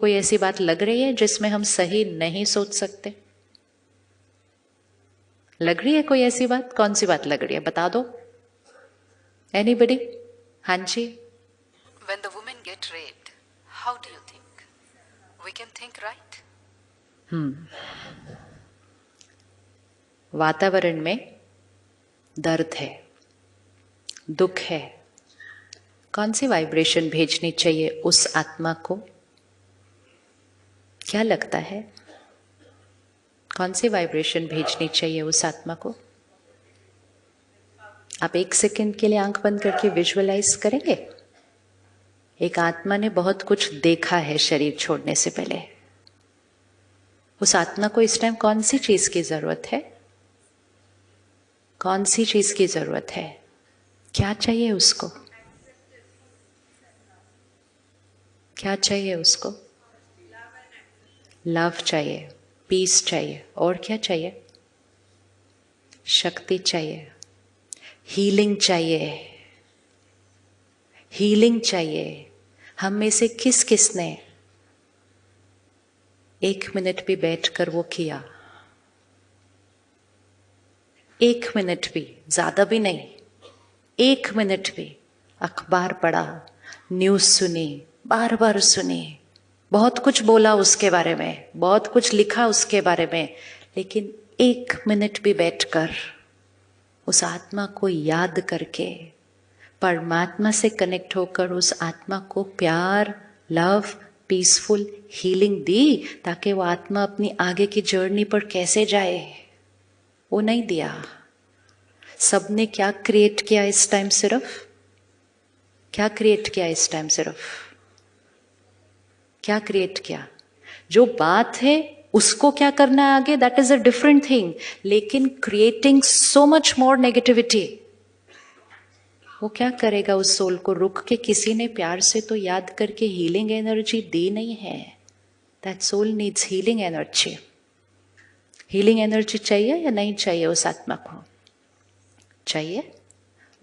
कोई ऐसी बात लग रही है जिसमें हम सही नहीं सोच सकते? लग रही है कोई ऐसी बात? कौन सी बात लग रही है, बता दो। एनीबडी? हाँ जी। When the women get raped, how do you think? We can think right? वातावरण में दर्द है, दुख है, कौन सी वाइब्रेशन भेजनी चाहिए उस आत्मा को? क्या लगता है, कौन सी वाइब्रेशन भेजनी चाहिए उस आत्मा को? आप 1 सेकंड के लिए आंख बंद करके विजुअलाइज करेंगे। एक आत्मा ने बहुत कुछ देखा है शरीर छोड़ने से पहले। उस आत्मा को इस टाइम कौन सी चीज की जरूरत है? कौन सी चीज की जरूरत है? क्या चाहिए उसको? क्या चाहिए उसको? लव चाहिए, पीस चाहिए, और क्या चाहिए? शक्ति चाहिए, हीलिंग चाहिए, हीलिंग चाहिए। हम में से किस किसने 1 मिनट भी बैठकर वो किया? 1 मिनट भी, ज्यादा भी नहीं, 1 मिनट भी अखबार पढ़ा, न्यूज सुनी, बार बार सुनी, बहुत कुछ बोला उसके बारे में, बहुत कुछ लिखा उसके बारे में, लेकिन 1 मिनट भी बैठकर उस आत्मा को याद करके, परमात्मा से कनेक्ट होकर उस आत्मा को प्यार, लव, पीसफुल हीलिंग दी, ताकि वो आत्मा अपनी आगे की जर्नी पर कैसे जाए, वो नहीं दिया। सबने क्या क्रिएट किया इस टाइम? सिर्फ क्या क्रिएट किया इस टाइम? सिर्फ क्या क्रिएट किया? जो बात है उसको क्या करना है आगे, that is a different thing, लेकिन creating so much more negativity, वो क्या करेगा उस सोल को? रुक के किसी ने प्यार से तो याद करके हीलिंग एनर्जी दी नहीं है। That soul needs healing energy. Healing energy चाहिए या नहीं चाहिए उस आत्मा को? चाहिए।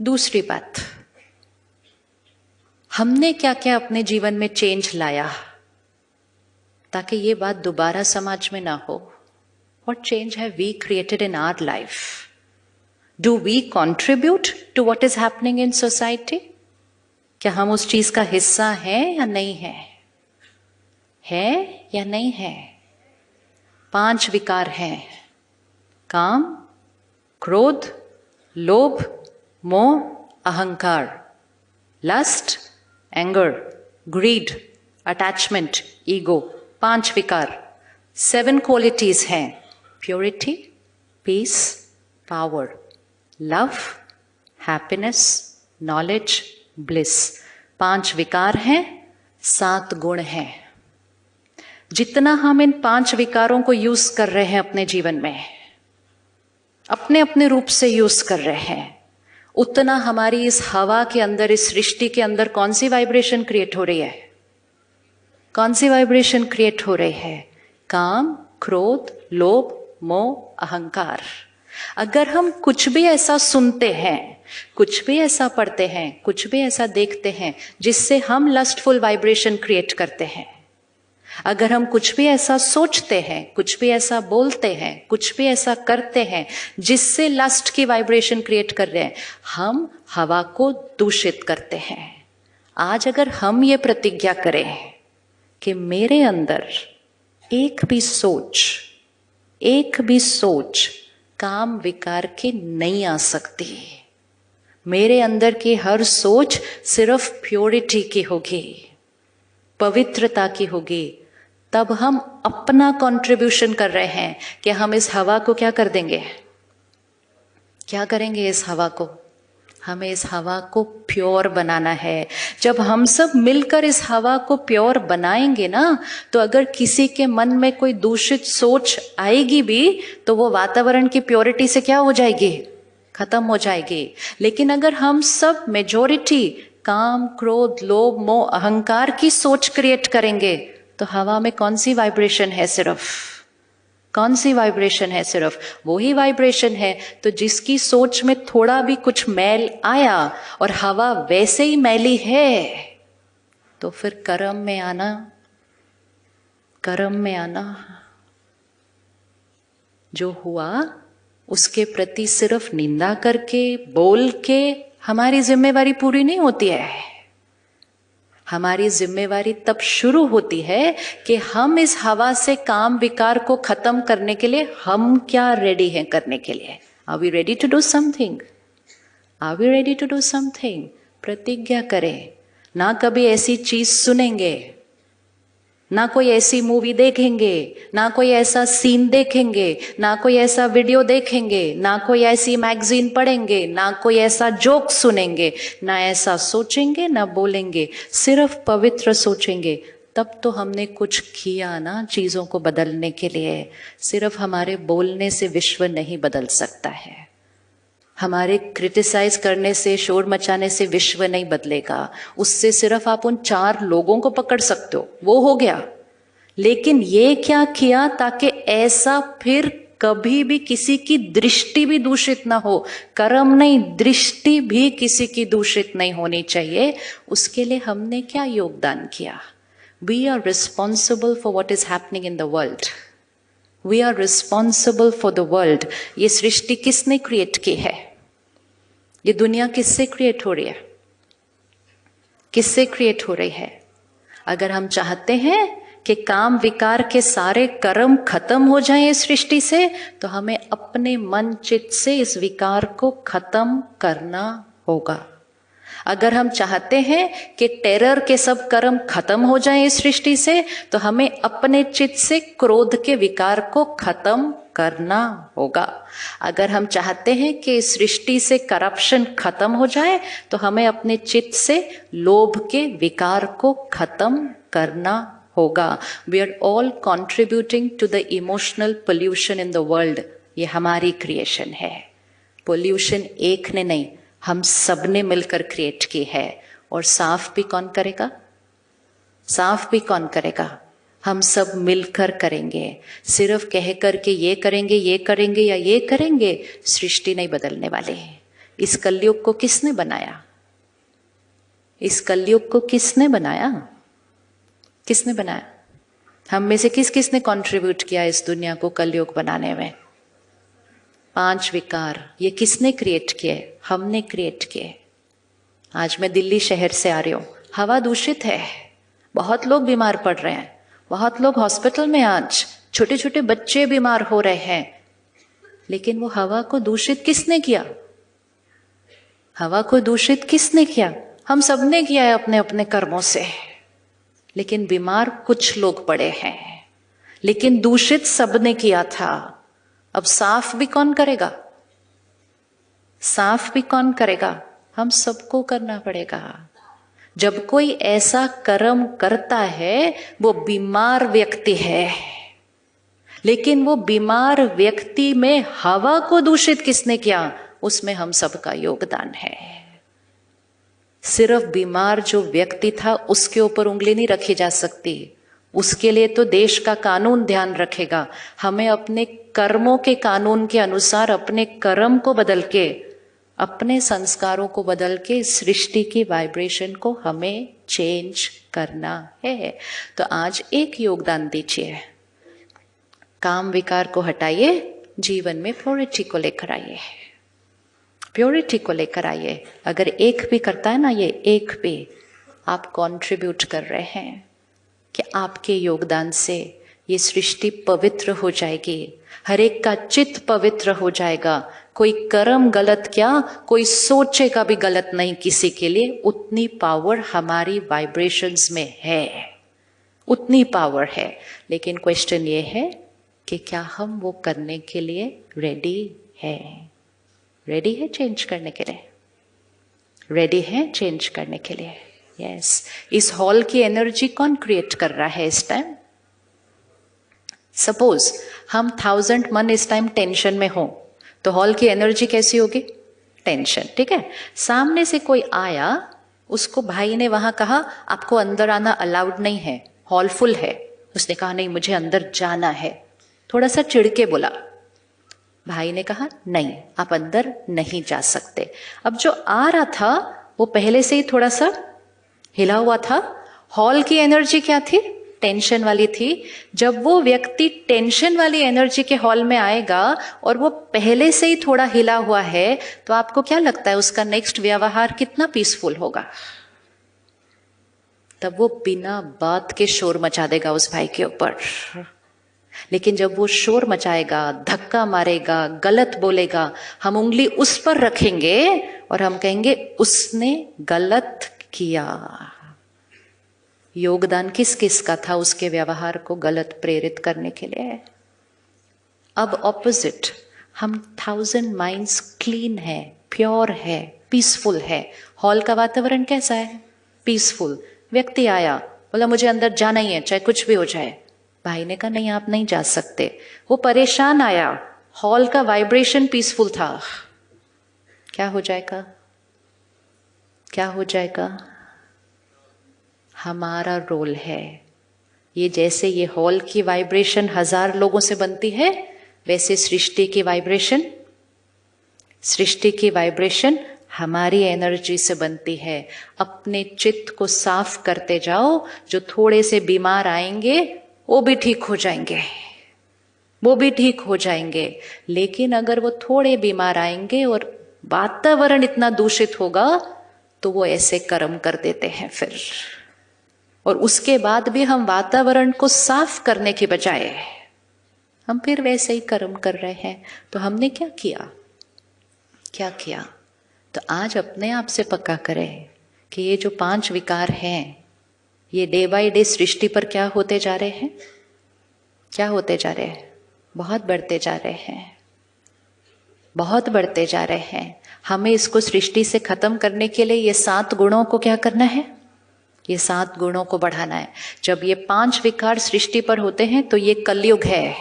दूसरी बात, हमने क्या क्या अपने जीवन में चेंज लाया ताकि ये बात दोबारा समाज में ना हो? What change have we created in our life? Do we contribute to what is happening in society? क्या हम उस चीज का हिस्सा हैं या नहीं है? है या नहीं है? 5 विकार हैं, काम, क्रोध, लोभ, मोह, अहंकार, lust, anger, greed, attachment, ego. 5 विकार, 7 क्वालिटीज हैं, purity, peace, power, love, happiness, knowledge, bliss. 5 विकार हैं, 7 गुण हैं। जितना हम इन 5 विकारों को यूज कर रहे हैं अपने जीवन में, अपने अपने रूप से यूज कर रहे हैं, उतना हमारी इस हवा के अंदर, इस सृष्टि के अंदर कौन सी वाइब्रेशन क्रिएट हो रही है? कौन सी वाइब्रेशन क्रिएट हो रही है? काम, क्रोध, लोभ, मोह, अहंकार। अगर हम कुछ भी ऐसा सुनते हैं, कुछ भी ऐसा पढ़ते हैं, कुछ भी ऐसा देखते हैं जिससे हम लस्टफुल वाइब्रेशन क्रिएट करते हैं, अगर हम कुछ भी ऐसा सोचते हैं, कुछ भी ऐसा बोलते हैं, कुछ भी ऐसा करते हैं जिससे लस्ट की वाइब्रेशन क्रिएट कर रहे हैं, हम हवा को दूषित करते हैं। आज अगर हम ये प्रतिज्ञा करें कि मेरे अंदर एक भी सोच काम विकार की नहीं आ सकती, मेरे अंदर की हर सोच सिर्फ प्योरिटी की होगी, पवित्रता की होगी, तब हम अपना कंट्रीब्यूशन कर रहे हैं कि हम इस हवा को क्या कर देंगे? क्या करेंगे इस हवा को? हमें इस हवा को प्योर बनाना है। जब हम सब मिलकर इस हवा को प्योर बनाएंगे ना, तो अगर किसी के मन में कोई दूषित सोच आएगी भी, तो वो वातावरण की प्योरिटी से क्या हो जाएगी? खत्म हो जाएगी। लेकिन अगर हम सब मेजॉरिटी काम, क्रोध, लोभ, मोह, अहंकार की सोच क्रिएट करेंगे, तो हवा में कौन सी वाइब्रेशन है? सिर्फ कौन सी वाइब्रेशन है? सिर्फ वही वाइब्रेशन है। तो जिसकी सोच में थोड़ा भी कुछ मैल आया और हवा वैसे ही मैली है, तो फिर कर्म में आना कर्म में आना। जो हुआ उसके प्रति सिर्फ निंदा करके, बोल के हमारी जिम्मेवारी पूरी नहीं होती है। हमारी जिम्मेवारी तब शुरू होती है कि हम इस हवा से काम विकार को खत्म करने के लिए हम क्या रेडी हैं करने के लिए। Are we ready to do something? Are we ready to do something? प्रतिज्ञा करें, ना कभी ऐसी चीज सुनेंगे, ना कोई ऐसी मूवी देखेंगे, ना कोई ऐसा सीन देखेंगे, ना कोई ऐसा वीडियो देखेंगे, ना कोई ऐसी मैगजीन पढ़ेंगे, ना कोई ऐसा जोक सुनेंगे, ना ऐसा सोचेंगे, ना बोलेंगे, सिर्फ पवित्र सोचेंगे। तब तो हमने कुछ किया ना चीजों को बदलने के लिए। सिर्फ हमारे बोलने से विश्व नहीं बदल सकता है। हमारे क्रिटिसाइज करने से, शोर मचाने से विश्व नहीं बदलेगा। उससे सिर्फ आप उन 4 लोगों को पकड़ सकते हो, वो हो गया। लेकिन ये क्या किया ताकि ऐसा फिर कभी भी किसी की दृष्टि भी दूषित ना हो। कर्म नहीं, दृष्टि भी किसी की दूषित नहीं होनी चाहिए। उसके लिए हमने क्या योगदान किया? We are responsible for what is happening in the world. We are responsible for the world. ये सृष्टि किसने क्रिएट की है? ये दुनिया किससे क्रिएट हो रही है? किससे क्रिएट हो रही है? अगर हम चाहते हैं कि काम विकार के सारे कर्म खत्म हो जाएं इस सृष्टि से, तो हमें अपने मन चित्त से इस विकार को खत्म करना होगा। अगर हम चाहते हैं कि टेरर के सब कर्म खत्म हो जाएं इस सृष्टि से, तो हमें अपने चित्त से क्रोध के विकार को खत्म करना होगा। अगर हम चाहते हैं कि इस सृष्टि से करप्शन खत्म हो जाए, तो हमें अपने चित्त से लोभ के विकार को खत्म करना होगा। We are all contributing to the emotional pollution in the world. ये हमारी क्रिएशन है। पोल्यूशन एक ने नहीं, हम सब ने मिलकर क्रिएट की है। और साफ भी कौन करेगा? साफ भी कौन करेगा? हम सब मिलकर करेंगे। सिर्फ कह कर के ये करेंगे, ये करेंगे या ये करेंगे, सृष्टि नहीं बदलने वाले। इस कलयुग को किसने बनाया? इस कलयुग को किसने बनाया? किसने बनाया? हम में से किस किसने कंट्रीब्यूट किया इस दुनिया को कलयुग बनाने में? 5 विकार। ये किसने क्रिएट किए? हमने क्रिएट किए। आज मैं दिल्ली शहर से आ रही हूँ, हवा दूषित है, बहुत लोग बीमार पड़ रहे हैं, बहुत लोग हॉस्पिटल में, आज छोटे छोटे बच्चे बीमार हो रहे हैं। लेकिन वो हवा को दूषित किसने किया? हवा को दूषित किसने किया? हम सबने किया है अपने अपने कर्मों से। लेकिन बीमार कुछ लोग पड़े हैं, लेकिन दूषित सबने किया था। अब साफ भी कौन करेगा? साफ भी कौन करेगा? हम सबको करना पड़ेगा। जब कोई ऐसा कर्म करता है, वो बीमार व्यक्ति है, लेकिन वो बीमार व्यक्ति में हवा को दूषित किसने किया? उसमें हम सबका योगदान है। सिर्फ बीमार जो व्यक्ति था उसके ऊपर उंगली नहीं रखी जा सकती। उसके लिए तो देश का कानून ध्यान रखेगा। हमें अपने कर्मों के कानून के अनुसार अपने कर्म को बदल के, अपने संस्कारों को बदल के सृष्टि की वाइब्रेशन को हमें चेंज करना है। तो आज एक योगदान दीजिए, काम विकार को हटाइए, जीवन में प्योरिटी को लेकर आइए। प्योरिटी को लेकर आइए। अगर एक भी करता है ना, ये एक भी आप कंट्रीब्यूट कर रहे हैं कि आपके योगदान से ये सृष्टि पवित्र हो जाएगी, हर एक का चित्त पवित्र हो जाएगा। कोई कर्म गलत क्या, कोई सोचेगा भी गलत नहीं किसी के लिए। उतनी पावर हमारी वाइब्रेशंस में है, उतनी पावर है। लेकिन क्वेश्चन ये है कि क्या हम वो करने के लिए रेडी है? रेडी है चेंज करने के लिए? रेडी है चेंज करने के लिए? यस। इस हॉल की एनर्जी कौन क्रिएट कर रहा है इस टाइम? सपोज हम 1000 मन इस टाइम टेंशन में हो, तो हॉल की एनर्जी कैसी होगी? टेंशन। ठीक है। सामने से कोई आया, उसको भाई ने वहां कहा आपको अंदर आना अलाउड नहीं है, हॉल फुल है। उसने कहा नहीं मुझे अंदर जाना है, थोड़ा सा चिढ़के बोला। भाई ने कहा नहीं आप अंदर नहीं जा सकते। अब जो आ रहा था वो पहले से ही थोड़ा सा हिला हुआ था। हॉल की एनर्जी क्या थी? टेंशन वाली थी। जब वो व्यक्ति टेंशन वाली एनर्जी के हॉल में आएगा और वो पहले से ही थोड़ा हिला हुआ है, तो आपको क्या लगता है उसका नेक्स्ट व्यवहार कितना पीसफुल होगा? तब वो बिना बात के शोर मचा देगा उस भाई के ऊपर। लेकिन जब वो शोर मचाएगा, धक्का मारेगा, गलत बोलेगा, हम उंगली उस पर रखेंगे और हम कहेंगे उसने गलत किया। योगदान किस किस का था उसके व्यवहार को गलत प्रेरित करने के लिए? अब ऑपोजिट, हम 1000 माइंड्स क्लीन है, प्योर है, पीसफुल है। हॉल का वातावरण कैसा है? पीसफुल। व्यक्ति आया, बोला मुझे अंदर जाना ही है, चाहे कुछ भी हो जाए। भाई ने कहा नहीं, आप नहीं जा सकते। वो परेशान आया, हॉल का वाइब्रेशन पीसफुल था। क्या हो जाएगा? क्या हो जाएगा? हमारा रोल है ये। जैसे ये हॉल की वाइब्रेशन 1000 लोगों से बनती है, वैसे सृष्टि की वाइब्रेशन हमारी एनर्जी से बनती है। अपने चित्त को साफ करते जाओ। जो थोड़े से बीमार आएंगे वो भी ठीक हो जाएंगे, लेकिन अगर वो थोड़े बीमार आएंगे और वातावरण इतना दूषित होगा तो वो ऐसे कर्म कर देते हैं फिर। और उसके बाद भी हम वातावरण को साफ करने के बजाय हम फिर वैसे ही कर्म कर रहे हैं। तो हमने क्या किया? तो आज अपने आप से पक्का करें कि ये जो 5 विकार हैं, ये डे बाय डे सृष्टि पर क्या होते जा रहे हैं? बहुत बढ़ते जा रहे हैं। हमें इसको सृष्टि से खत्म करने के लिए ये 7 गुणों को क्या करना है? ये 7 गुणों को बढ़ाना है। जब ये 5 विकार सृष्टि पर होते हैं तो ये कलयुग है।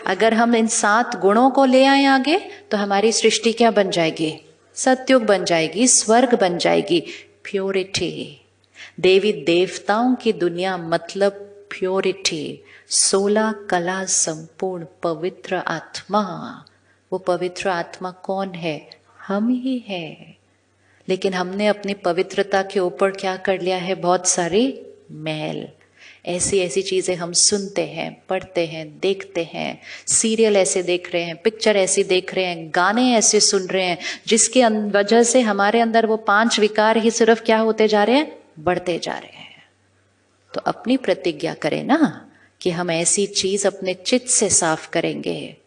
अगर हम इन 7 गुणों को ले आए आगे तो हमारी सृष्टि क्या बन जाएगी? सतयुग बन जाएगी, स्वर्ग बन जाएगी। प्योरिटी, देवी देवताओं की दुनिया मतलब प्योरिटी। 16 कला संपूर्ण पवित्र आत्मा। वो पवित्र आत्मा कौन है? हम ही है। लेकिन हमने अपनी पवित्रता के ऊपर क्या कर लिया है? बहुत सारी मैल। ऐसी चीजें हम सुनते हैं, पढ़ते हैं, देखते हैं, सीरियल ऐसे देख रहे हैं, पिक्चर ऐसी देख रहे हैं, गाने ऐसे सुन रहे हैं, जिसके वजह से हमारे अंदर वो 5 विकार ही सिर्फ क्या होते जा रहे हैं? बढ़ते जा रहे हैं। तो अपनी प्रतिज्ञा करें ना कि हम ऐसी चीज अपने चित्त से साफ करेंगे।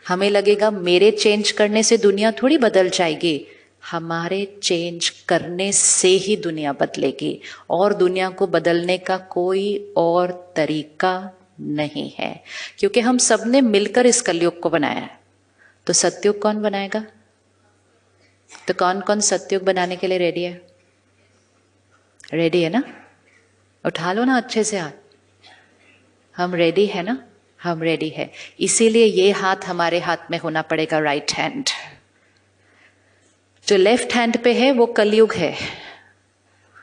हमें लगेगा मेरे चेंज करने से दुनिया थोड़ी बदल जाएगी। हमारे चेंज करने से ही दुनिया बदलेगी, और दुनिया को बदलने का कोई और तरीका नहीं है। क्योंकि हम सब ने मिलकर इस कलयुग को बनाया है। तो सतयुग कौन बनाएगा? तो कौन कौन सतयुग बनाने के लिए रेडी है? रेडी है ना? उठा लो ना अच्छे से हाथ। हम रेडी है ना? हम रेडी है। इसीलिए ये हाथ हमारे हाथ में होना पड़ेगा, राइट हैंड। जो लेफ्ट हैंड पे है वो कलयुग है।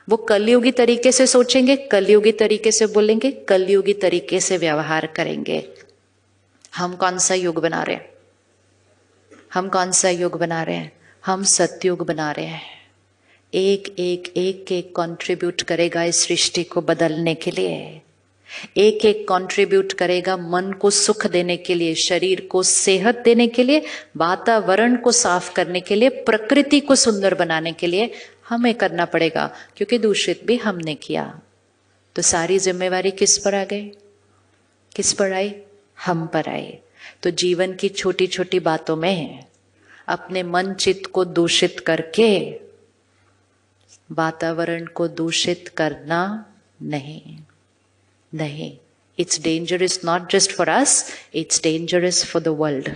वो कलयुगी तरीके से सोचेंगे, कलयुगी तरीके से बोलेंगे, कलयुगी तरीके से व्यवहार करेंगे। हम कौन सा युग बना रहे हैं? हम सतयुग बना रहे हैं। एक कंट्रीब्यूट करेगा इस सृष्टि को बदलने के लिए। एक कंट्रीब्यूट करेगा मन को सुख देने के लिए, शरीर को सेहत देने के लिए, वातावरण को साफ करने के लिए, प्रकृति को सुंदर बनाने के लिए हमें करना पड़ेगा। क्योंकि दूषित भी हमने किया। तो सारी जिम्मेवारी किस पर आ गई? किस पर आई? हम पर आई। तो जीवन की छोटी छोटी बातों में अपने मन चित्त को दूषित करके वातावरण को दूषित करना नहीं। It's dangerous not just for us, it's dangerous for the world.